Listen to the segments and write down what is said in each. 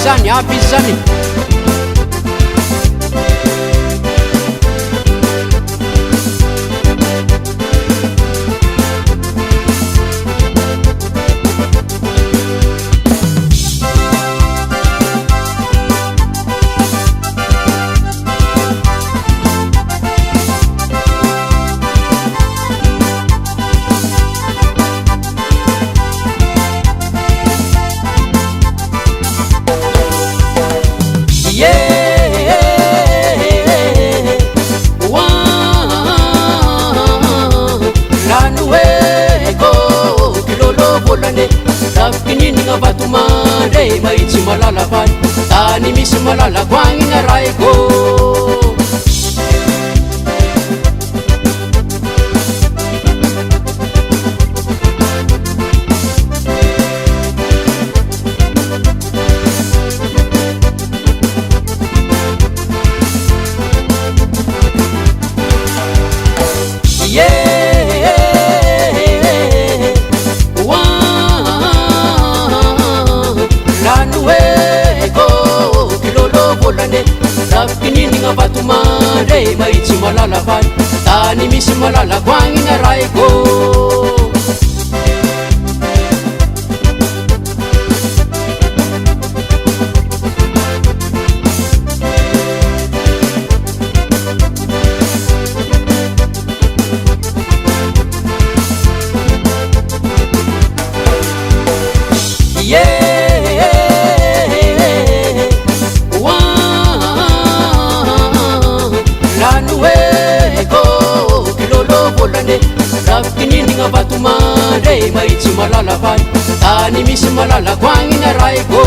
zany aby izy zany rafikininina vatomandre mahitsy malala fany tany misy malala koagnina raiko rafikininina vatomandre mahitsy malala fany tany misy malala koagnina raiko rafikininina vatomandre mahitsy malala fany tany misy malala koagnina raiko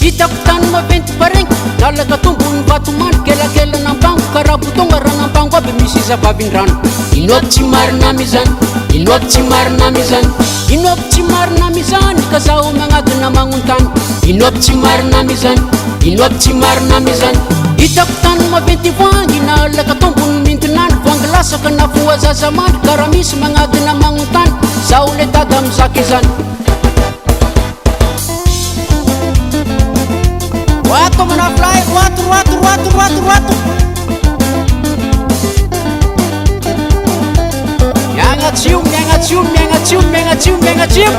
hitako tany maventy paregny lalaka tombony vatomandry kelakela nampango karaha botonga raha nampango aby misy izababin-drano ino aby tsy marina mizany ino aby tsy marina mizany ino aby tsy marina mizany ka zaho magnadina magnontany ino aby tsy marina mizany ino aby tsy marina mizany hitako tany maventy voangy na alaka tombony mintinany voangy lasaka na foazazamandry karaha misy magnadina magnontany zaho le tada mizaka izany Roato manafly, roato, roato, roato, roato, roato. Miagna tsio, miagna tsio, miagna tsio, miagna tsio, miagna tsio.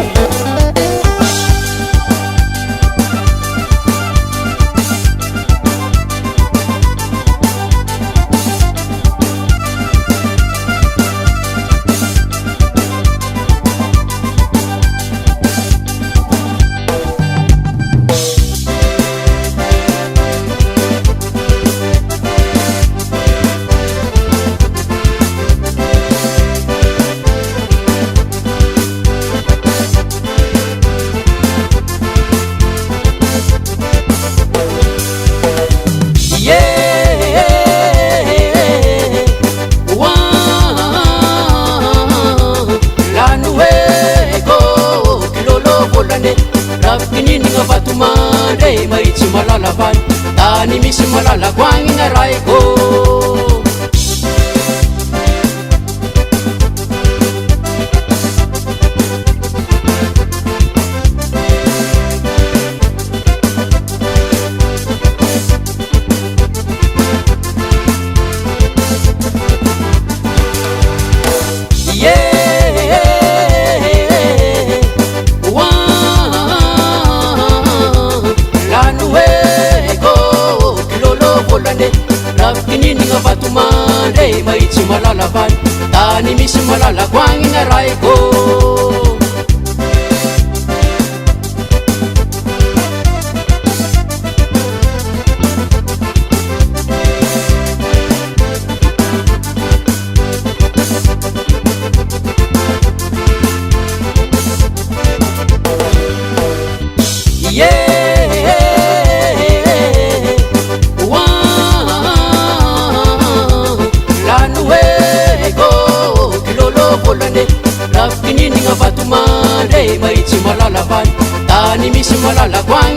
rafikininina vatomandre mahitsy malala fany tany misy malala koagnina raiko rafikininina vatomandre mahitsy malala fany tany misy malala koagnina raiko rafikininina vatomandre mandre mba itsy malala valy tany misy malalako agny